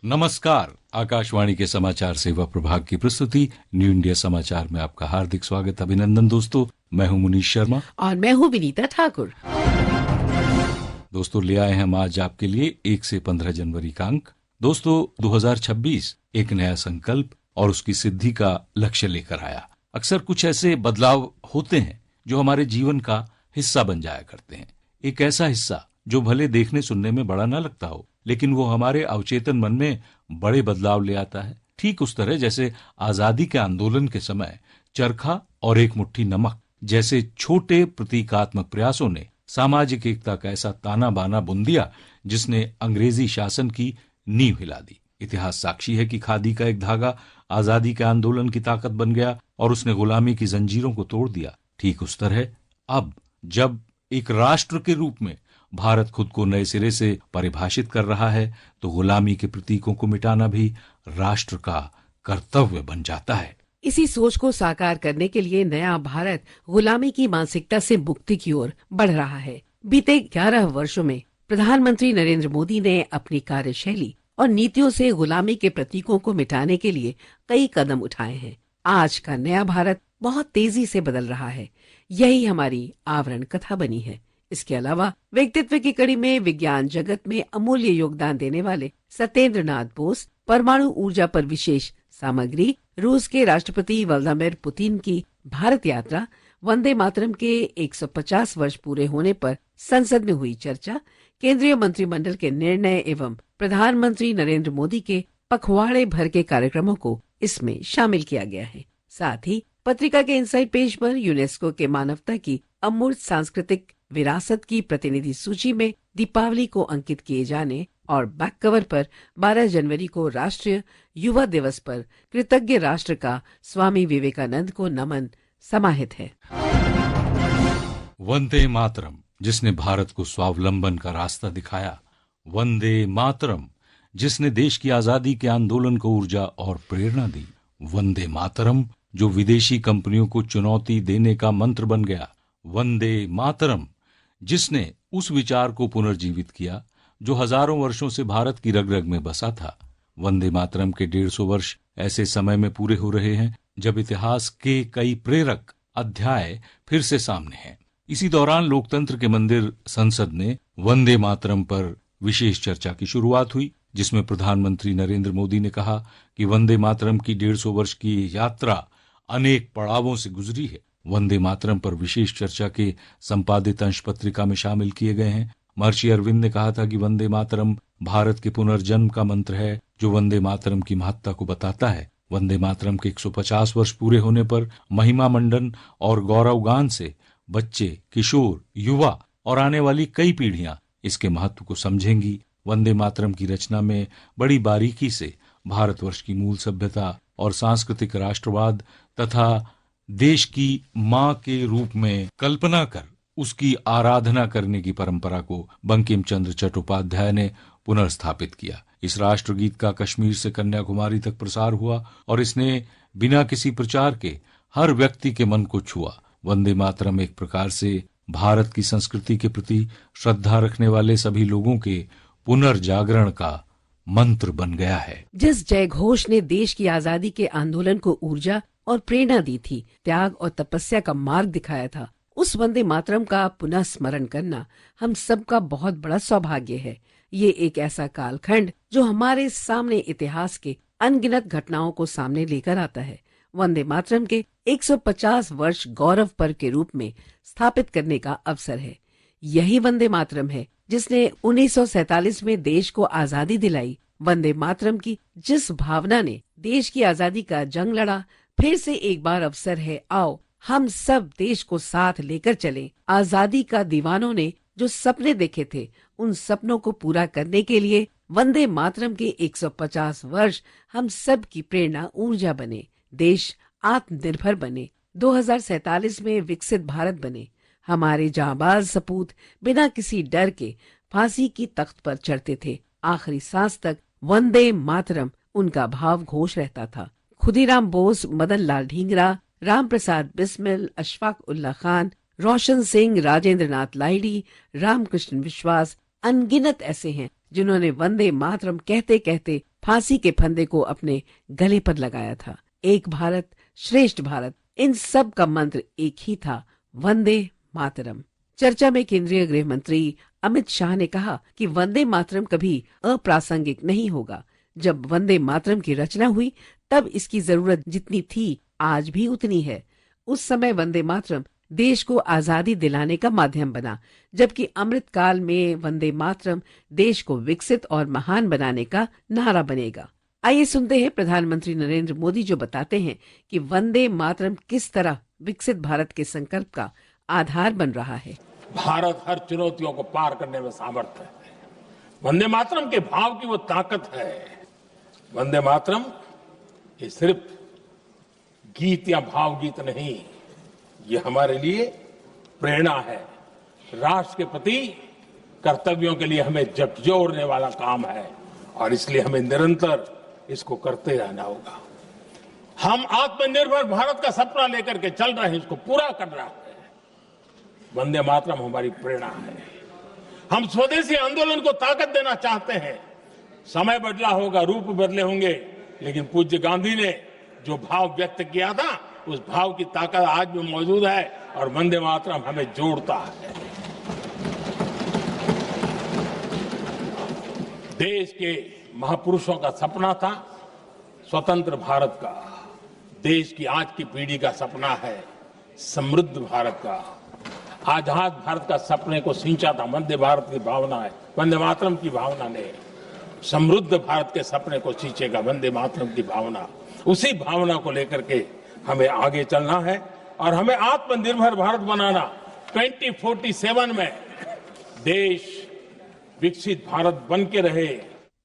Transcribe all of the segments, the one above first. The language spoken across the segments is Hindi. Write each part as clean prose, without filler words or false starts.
नमस्कार। आकाशवाणी के समाचार सेवा प्रभाग की प्रस्तुति न्यू इंडिया समाचार में आपका हार्दिक स्वागत, अभिनंदन। दोस्तों, मैं हूं मुनीश शर्मा और मैं हूं विनीता ठाकुर। दोस्तों, ले आए हम आज आपके लिए 1 से 15 जनवरी का अंक। दोस्तों, 2026 एक नया संकल्प और उसकी सिद्धि का लक्ष्य लेकर आया। अक्सर कुछ ऐसे बदलाव होते हैं जो हमारे जीवन का हिस्सा बन जाया करते हैं। एक ऐसा हिस्सा जो भले देखने सुनने में बड़ा ना लगता हो, लेकिन वो हमारे अवचेतन मन में बड़े बदलाव ले आता है। ठीक उस तरह जैसे आजादी के आंदोलन के समय चरखा और एक मुट्ठी नमक जैसे छोटे प्रतीकात्मक प्रयासों ने सामाजिक एकता का ऐसा ताना बाना बुन दिया जिसने अंग्रेजी शासन की नींव हिला दी। इतिहास साक्षी है कि खादी का एक धागा आजादी के आंदोलन की ताकत बन गया और उसने गुलामी की जंजीरों को तोड़ दिया। ठीक उस तरह अब जब एक राष्ट्र के रूप में भारत खुद को नए सिरे से परिभाषित कर रहा है, तो गुलामी के प्रतीकों को मिटाना भी राष्ट्र का कर्तव्य बन जाता है। इसी सोच को साकार करने के लिए नया भारत गुलामी की मानसिकता से मुक्ति की ओर बढ़ रहा है। बीते 11 वर्षों में प्रधानमंत्री नरेंद्र मोदी ने अपनी कार्यशैली और नीतियों से गुलामी के प्रतीकों को मिटाने के लिए कई कदम उठाए हैं। आज का नया भारत बहुत तेजी से बदल रहा है। यही हमारी आवरण कथा बनी है। इसके अलावा व्यक्तित्व की कड़ी में विज्ञान जगत में अमूल्य योगदान देने वाले सत्येंद्र नाथ बोस, परमाणु ऊर्जा पर विशेष सामग्री, रूस के राष्ट्रपति व्लादिमीर पुतिन की भारत यात्रा, वंदे मातरम के 150 वर्ष पूरे होने पर संसद में हुई चर्चा, केंद्रीय मंत्रिमंडल के निर्णय एवं प्रधानमंत्री नरेंद्र मोदी के पखवाड़े भर के कार्यक्रमों को इसमें शामिल किया गया है। साथ ही पत्रिका के इनसाइड पेज पर यूनेस्को के मानवता की अमूर्त सांस्कृतिक विरासत की प्रतिनिधि सूची में दीपावली को अंकित किए जाने और बैक कवर पर 12 जनवरी को राष्ट्रीय युवा दिवस पर कृतज्ञ राष्ट्र का स्वामी विवेकानंद को नमन समाहित है। वंदे मातरम, जिसने भारत को स्वावलंबन का रास्ता दिखाया। वंदे मातरम, जिसने देश की आजादी के आंदोलन को ऊर्जा और प्रेरणा दी। वंदे मातरम, जो विदेशी कंपनियों को चुनौती देने का मंत्र बन गया। वंदे मातरम, जिसने उस विचार को पुनर्जीवित किया जो हजारों वर्षों से भारत की रग रग में बसा था। वंदे मातरम के 150 वर्ष ऐसे समय में पूरे हो रहे हैं जब इतिहास के कई प्रेरक अध्याय फिर से सामने हैं। इसी दौरान लोकतंत्र के मंदिर संसद ने वंदे मातरम पर विशेष चर्चा की शुरुआत हुई, जिसमें प्रधानमंत्री नरेंद्र मोदी ने कहा कि वंदे मातरम की 150 वर्ष की यात्रा अनेक पड़ावों से गुजरी है। वंदे मातरम पर विशेष चर्चा के संपादित अंश पत्रिका में शामिल किए गए हैं। महर्षि अरविंद ने कहा था कि वंदे मातरम भारत के पुनर्जन्म का मंत्र है जो वंदे मातरम की महत्ता को बताता है। वंदे मातरम के 150 वर्ष पूरे होने पर महिमा मंडन और गौरव गान से बच्चे, किशोर, युवा और आने वाली कई पीढ़ियां इसके महत्व को समझेंगी। वंदे मातरम की रचना में बड़ी बारीकी से भारतवर्ष की मूल सभ्यता और सांस्कृतिक राष्ट्रवाद तथा देश की मां के रूप में कल्पना कर उसकी आराधना करने की परंपरा को बंकिम चंद्र चट्टोपाध्याय ने पुनर्स्थापित किया। इस राष्ट्रगीत का कश्मीर से कन्याकुमारी तक प्रसार हुआ और इसने बिना किसी प्रचार के हर व्यक्ति के मन को छुआ। वंदे मातरम एक प्रकार से भारत की संस्कृति के प्रति श्रद्धा रखने वाले सभी लोगों के पुनर्जागरण का मंत्र बन गया है। जिस जय घोष ने देश की आजादी के आंदोलन को ऊर्जा और प्रेरणा दी थी, त्याग और तपस्या का मार्ग दिखाया था, उस वंदे मातरम का पुनः स्मरण करना हम सबका बहुत बड़ा सौभाग्य है। ये एक ऐसा कालखंड जो हमारे सामने इतिहास के अनगिनत घटनाओं को सामने लेकर आता है। वंदे मातरम के 150 वर्ष गौरव पर्व के रूप में स्थापित करने का अवसर है। यही वंदे मातरम है जिसने 1947 में देश को आजादी दिलाई। वंदे मातरम की जिस भावना ने देश की आजादी का जंग लड़ा, फिर से एक बार अवसर है, आओ हम सब देश को साथ लेकर चलें। आजादी का दीवानों ने जो सपने देखे थे, उन सपनों को पूरा करने के लिए वंदे मातरम के 150 वर्ष हम सब की प्रेरणा ऊर्जा बने। देश आत्मनिर्भर बने, 2047 में विकसित भारत बने। हमारे जांबाज सपूत बिना किसी डर के फांसी की तख्त पर चढ़ते थे। आखिरी सांस तक वंदे मातरम उनका भाव घोष रहता था। खुदीराम बोस, मदन लाल ढींगरा, राम प्रसाद बिस्मिल, अशफाक उल्ला खान, रोशन सिंह, राजेंद्र नाथ लाहिड़ी, रामकृष्ण विश्वास, अनगिनत ऐसे हैं जिन्होंने वंदे मातरम कहते कहते फांसी के फंदे को अपने गले पर लगाया था। एक भारत श्रेष्ठ भारत, इन सब का मंत्र एक ही था, वंदे मातरम। चर्चा में केंद्रीय गृह मंत्री अमित शाह ने कहा कि वंदे मातरम कभी अप्रासंगिक नहीं होगा। जब वंदे मातरम की रचना हुई तब इसकी जरूरत जितनी थी आज भी उतनी है। उस समय वंदे मातरम देश को आजादी दिलाने का माध्यम बना, जबकि अमृत काल में वंदे मातरम देश को विकसित और महान बनाने का नारा बनेगा। आइए सुनते हैं प्रधानमंत्री नरेंद्र मोदी जो बताते हैं कि वंदे मातरम किस तरह विकसित भारत के संकल्प का आधार बन रहा है। भारत हर चुनौतियों को पार करने में समर्थ है। वंदे मातरम के भाव की वो ताकत है। वंदे मातरम ये सिर्फ गीत या भावगीत नहीं, ये हमारे लिए प्रेरणा है। राष्ट्र के प्रति कर्तव्यों के लिए हमें झकझोरने वाला काम है और इसलिए हमें निरंतर इसको करते रहना होगा। हम आत्मनिर्भर भारत का सपना लेकर के चल रहे हैं, इसको पूरा कर रहे हैं। वंदे मातरम हमारी प्रेरणा है। हम स्वदेशी आंदोलन को ताकत देना चाहते हैं। समय बदला होगा, रूप बदले होंगे, लेकिन पूज्य गांधी ने जो भाव व्यक्त किया था उस भाव की ताकत आज भी मौजूद है और वंदे मातरम हमें जोड़ता है। देश के महापुरुषों का सपना था स्वतंत्र भारत का। देश की आज की पीढ़ी का सपना है समृद्ध भारत का। आजाद भारत का सपने को सिंचा था वंदे भारत की भावना है। वंदे मातरम की भावना ने समृद्ध भारत के सपने को सींचेगा वंदे मातरम की भावना। उसी भावना को लेकर के हमें आगे चलना है और हमें आत्मनिर्भर भारत बनाना। 2047 में देश विकसित भारत बन के रहे।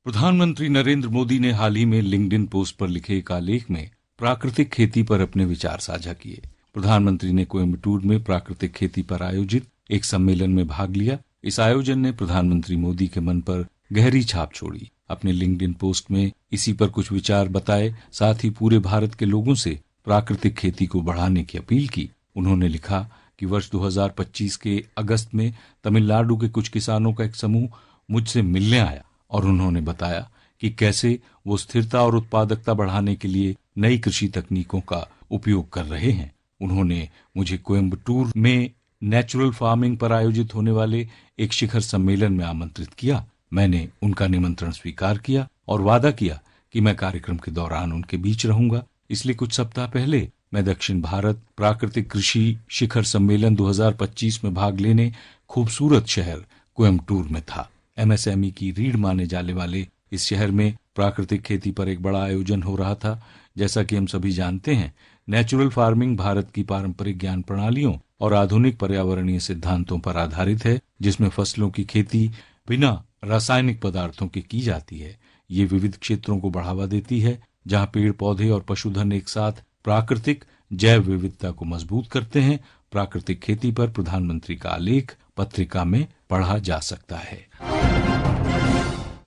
प्रधानमंत्री नरेंद्र मोदी ने हाल ही में लिंक्डइन पोस्ट पर लिखे एक आलेख में प्राकृतिक खेती पर अपने विचार साझा किए। प्रधानमंत्री ने कोयम्बटूर में प्राकृतिक खेती पर आयोजित एक सम्मेलन में भाग लिया। इस आयोजन ने प्रधानमंत्री मोदी के मन पर गहरी छाप छोड़ी। अपने लिंक्डइन पोस्ट में इसी पर कुछ विचार बताए, साथ ही पूरे भारत के लोगों से प्राकृतिक खेती को बढ़ाने की अपील की। उन्होंने लिखा कि वर्ष 2025 के अगस्त में तमिलनाडु के कुछ किसानों का एक समूह मुझसे मिलने आया और उन्होंने बताया कि कैसे वो स्थिरता और उत्पादकता बढ़ाने के लिए नई कृषि तकनीकों का उपयोग कर रहे हैं। उन्होंने मुझे कोयम्बटूर में नेचुरल फार्मिंग पर आयोजित होने वाले एक शिखर सम्मेलन में आमंत्रित किया। मैंने उनका निमंत्रण स्वीकार किया और वादा किया कि मैं कार्यक्रम के दौरान उनके बीच रहूंगा। इसलिए कुछ सप्ताह पहले मैं दक्षिण भारत प्राकृतिक कृषि शिखर सम्मेलन 2025 में भाग लेने खूबसूरत शहर कोयम्बटूर में था। एमएसएमई की रीढ़ माने जाने वाले इस शहर में प्राकृतिक खेती पर एक बड़ा आयोजन हो रहा था। जैसा कि हम सभी जानते हैं, नेचुरल फार्मिंग भारत की पारंपरिक ज्ञान प्रणालियों और आधुनिक पर्यावरणीय सिद्धांतों पर आधारित है, जिसमें फसलों की खेती बिना रासायनिक पदार्थों की जाती है। ये विविध क्षेत्रों को बढ़ावा देती है, जहां पेड़ पौधे और पशुधन एक साथ प्राकृतिक जैव विविधता को मजबूत करते हैं। प्राकृतिक खेती पर प्रधानमंत्री का आलेख पत्रिका में पढ़ा जा सकता है।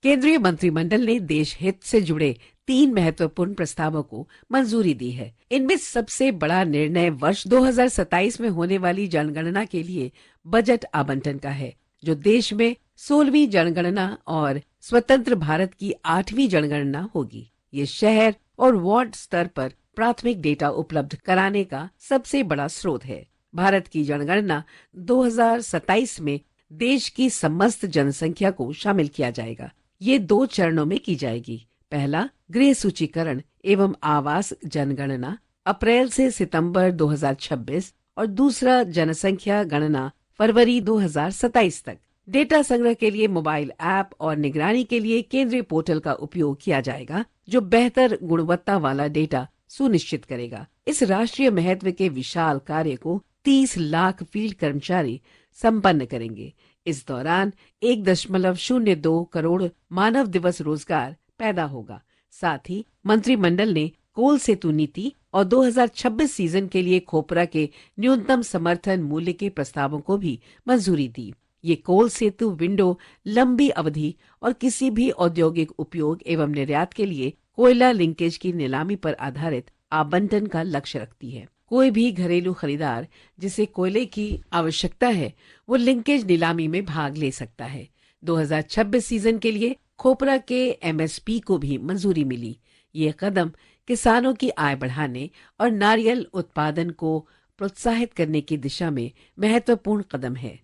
केंद्रीय मंत्रिमंडल ने देश हित से जुड़े 3 महत्वपूर्ण प्रस्तावों को मंजूरी दी है। इनमें सबसे बड़ा निर्णय वर्ष 2027 में होने वाली जनगणना के लिए बजट आवंटन का है, जो देश में 16वीं जनगणना और स्वतंत्र भारत की 8वीं जनगणना होगी। ये शहर और वार्ड स्तर पर प्राथमिक डेटा उपलब्ध कराने का सबसे बड़ा स्रोत है। भारत की जनगणना 2027 में देश की समस्त जनसंख्या को शामिल किया जाएगा। ये 2 चरणों में की जाएगी। पहला गृह सूचीकरण एवं आवास जनगणना अप्रैल से सितंबर 2026 और दूसरा जनसंख्या गणना फरवरी 2027 तक। डेटा संग्रह के लिए मोबाइल ऐप और निगरानी के लिए केंद्रीय पोर्टल का उपयोग किया जाएगा, जो बेहतर गुणवत्ता वाला डेटा सुनिश्चित करेगा। इस राष्ट्रीय महत्व के विशाल कार्य को 30 लाख फील्ड कर्मचारी संपन्न करेंगे। इस दौरान 1.02 करोड़ मानव दिवस रोजगार पैदा होगा। साथ ही मंत्रिमंडल ने कोल सेतु नीति और 2026 सीजन के लिए खोपरा के न्यूनतम समर्थन मूल्य के प्रस्तावों को भी मंजूरी दी। ये कोल सेतु विंडो लंबी अवधि और किसी भी औद्योगिक उपयोग एवं निर्यात के लिए कोयला लिंकेज की नीलामी पर आधारित आवंटन का लक्ष्य रखती है। कोई भी घरेलू खरीदार जिसे कोयले की आवश्यकता है, वो लिंकेज नीलामी में भाग ले सकता है। 2026 सीजन के लिए खोपरा के MSP को भी मंजूरी मिली। ये कदम किसानों की आय बढ़ाने और नारियल उत्पादन को प्रोत्साहित करने की दिशा में महत्वपूर्ण कदम है।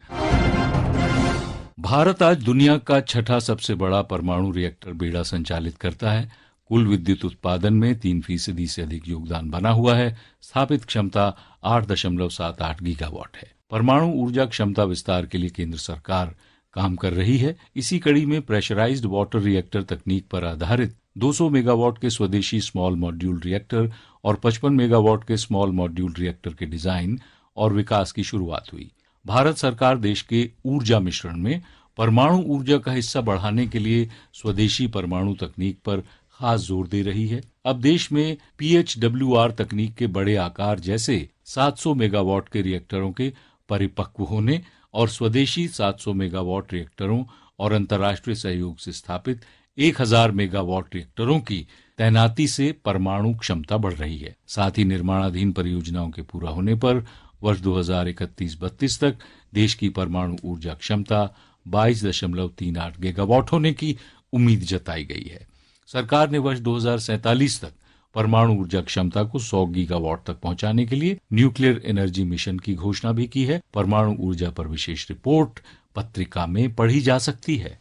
भारत आज दुनिया का छठा सबसे बड़ा परमाणु रिएक्टर बेड़ा संचालित करता है। कुल विद्युत उत्पादन में 3% से अधिक योगदान बना हुआ है। स्थापित क्षमता 8.78 गीगावाट है। परमाणु ऊर्जा क्षमता विस्तार के लिए केंद्र सरकार काम कर रही है। इसी कड़ी में प्रेशराइज्ड वाटर रिएक्टर तकनीक पर आधारित 200 मेगावाट के स्वदेशी स्मॉल मॉड्यूल रिएक्टर और 55 मेगावाट के स्मॉल मॉड्यूल रिएक्टर के डिजाइन और विकास की शुरुआत हुई। भारत सरकार देश के ऊर्जा मिश्रण में परमाणु ऊर्जा का हिस्सा बढ़ाने के लिए स्वदेशी परमाणु तकनीक पर खास जोर दे रही है। अब देश में PHWR तकनीक के बड़े आकार जैसे 700 मेगावाट के रिएक्टरों के परिपक्व होने और स्वदेशी 700 मेगावाट रिएक्टरों और अंतर्राष्ट्रीय सहयोग से स्थापित 1000 मेगावाट रिएक्टरों की तैनाती से परमाणु क्षमता बढ़ रही है। साथ ही निर्माणाधीन परियोजनाओं के पूरा होने पर वर्ष 2031-32 तक देश की परमाणु ऊर्जा क्षमता 22.38 गीगावाट होने की उम्मीद जताई गई है। सरकार ने वर्ष 2047 तक परमाणु ऊर्जा क्षमता को 100 गीगावाट तक पहुंचाने के लिए न्यूक्लियर एनर्जी मिशन की घोषणा भी की है। परमाणु ऊर्जा पर विशेष रिपोर्ट पत्रिका में पढ़ी जा सकती है।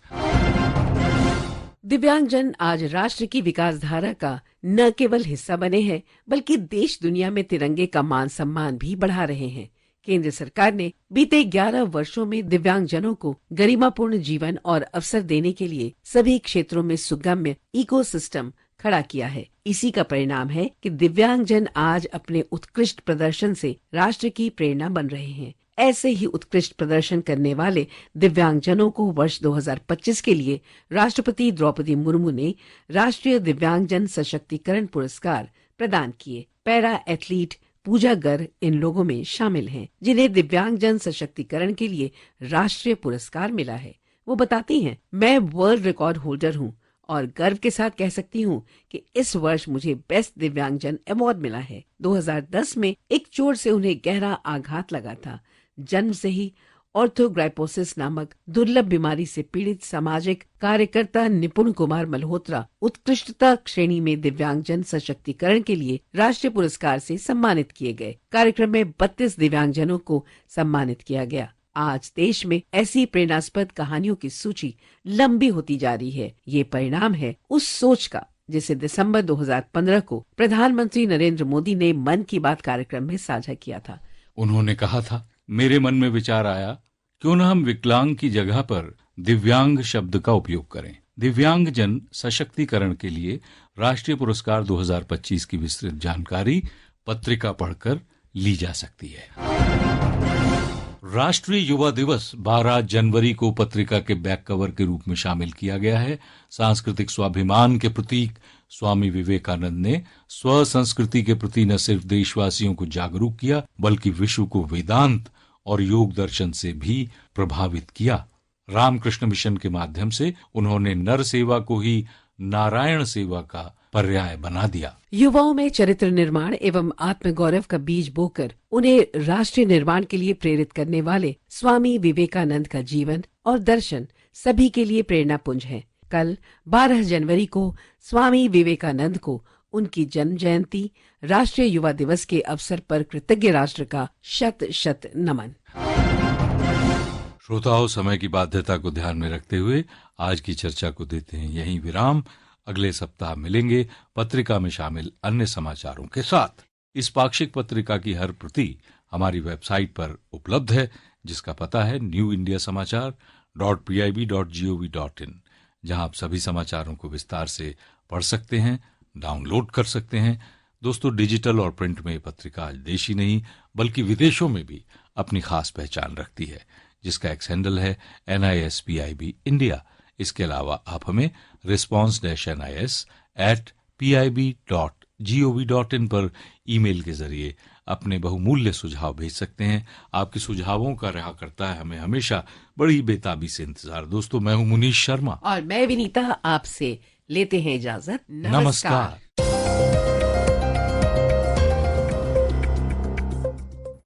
दिव्यांगजन आज राष्ट्र की विकास धारा का न केवल हिस्सा बने हैं, बल्कि देश दुनिया में तिरंगे का मान सम्मान भी बढ़ा रहे हैं। केंद्र सरकार ने बीते 11 वर्षों में दिव्यांगजनों को गरिमापूर्ण जीवन और अवसर देने के लिए सभी क्षेत्रों में सुगम्य इकोसिस्टम खड़ा किया है। इसी का परिणाम है कि दिव्यांगजन आज अपने उत्कृष्ट प्रदर्शन से राष्ट्र की प्रेरणा बन रहे हैं। ऐसे ही उत्कृष्ट प्रदर्शन करने वाले दिव्यांगजनों को वर्ष 2025 के लिए राष्ट्रपति द्रौपदी मुर्मू ने राष्ट्रीय दिव्यांगजन सशक्तिकरण पुरस्कार प्रदान किए। पैरा एथलीट पूजा गर्ग इन लोगों में शामिल हैं, जिन्हें दिव्यांगजन सशक्तिकरण के लिए राष्ट्रीय पुरस्कार मिला है। वो बताती हैं, मैं वर्ल्ड रिकॉर्ड होल्डर हूँ और गर्व के साथ कह सकती हूँ कि इस वर्ष मुझे बेस्ट दिव्यांगजन अवार्ड मिला है। 2010 में एक चोट से उन्हें गहरा आघात लगा था। जन्म से ही ऑर्थोग्राइपोसिस नामक दुर्लभ बीमारी से पीड़ित सामाजिक कार्यकर्ता निपुण कुमार मल्होत्रा उत्कृष्टता श्रेणी में दिव्यांगजन सशक्तिकरण के लिए राष्ट्रीय पुरस्कार से सम्मानित किए गए। कार्यक्रम में 32 दिव्यांगजनों को सम्मानित किया गया। आज देश में ऐसी प्रेरणास्पद कहानियों की सूची लंबी होती जा रही है। ये परिणाम है उस सोच का जिसे दिसंबर 2015 को प्रधानमंत्री नरेंद्र मोदी ने मन की बात कार्यक्रम में साझा किया था। उन्होंने कहा था, मेरे मन में विचार आया, क्यों न हम विकलांग की जगह पर दिव्यांग शब्द का उपयोग करें। दिव्यांगजन सशक्तिकरण के लिए राष्ट्रीय पुरस्कार 2025 की विस्तृत जानकारी पत्रिका पढ़कर ली जा सकती है। राष्ट्रीय युवा दिवस 12 जनवरी को पत्रिका के बैक कवर के रूप में शामिल किया गया है। सांस्कृतिक स्वाभिमान के प्रतीक स्वामी विवेकानंद ने स्व संस्कृति के प्रति न सिर्फ देशवासियों को जागरूक किया, बल्कि विश्व को वेदांत और योग दर्शन से भी प्रभावित किया। रामकृष्ण मिशन के माध्यम से उन्होंने नर सेवा को ही नारायण सेवा का पर्याय बना दिया। युवाओं में चरित्र निर्माण एवं आत्मगौरव का बीज बोकर उन्हें राष्ट्रीय निर्माण के लिए प्रेरित करने वाले स्वामी विवेकानंद का जीवन और दर्शन सभी के लिए प्रेरणा पुंज है। कल 12 जनवरी को स्वामी विवेकानंद को उनकी जन्म जयंती राष्ट्रीय युवा दिवस के अवसर पर कृतज्ञ राष्ट्र का शत शत नमन। श्रोताओं, समय की बाध्यता को ध्यान में रखते हुए आज की चर्चा को देते हैं यहीं विराम। अगले सप्ताह मिलेंगे पत्रिका में शामिल अन्य समाचारों के साथ। इस पाक्षिक पत्रिका की हर प्रति हमारी वेबसाइट पर उपलब्ध है, जिसका पता है newindiasamachaar.pib.gov.in, जहां आप सभी समाचारों को विस्तार से पढ़ सकते हैं, डाउनलोड कर सकते हैं। दोस्तों, डिजिटल और प्रिंट में पत्रिका आज देश ही नहीं बल्कि विदेशों में भी अपनी खास पहचान रखती है, जिसका एक्स हैंडल है NISPIB इंडिया। इसके अलावा आप हमें response-nis@pib.gov.in पर ईमेल के जरिए अपने बहुमूल्य सुझाव भेज सकते हैं। आपके सुझावों का रहा करता है हमें हमेशा बड़ी बेताबी से इंतजार। दोस्तों, मैं हूं मुनीश शर्मा और मैं विनीता, आपसे लेते हैं इजाजत। नमस्कार।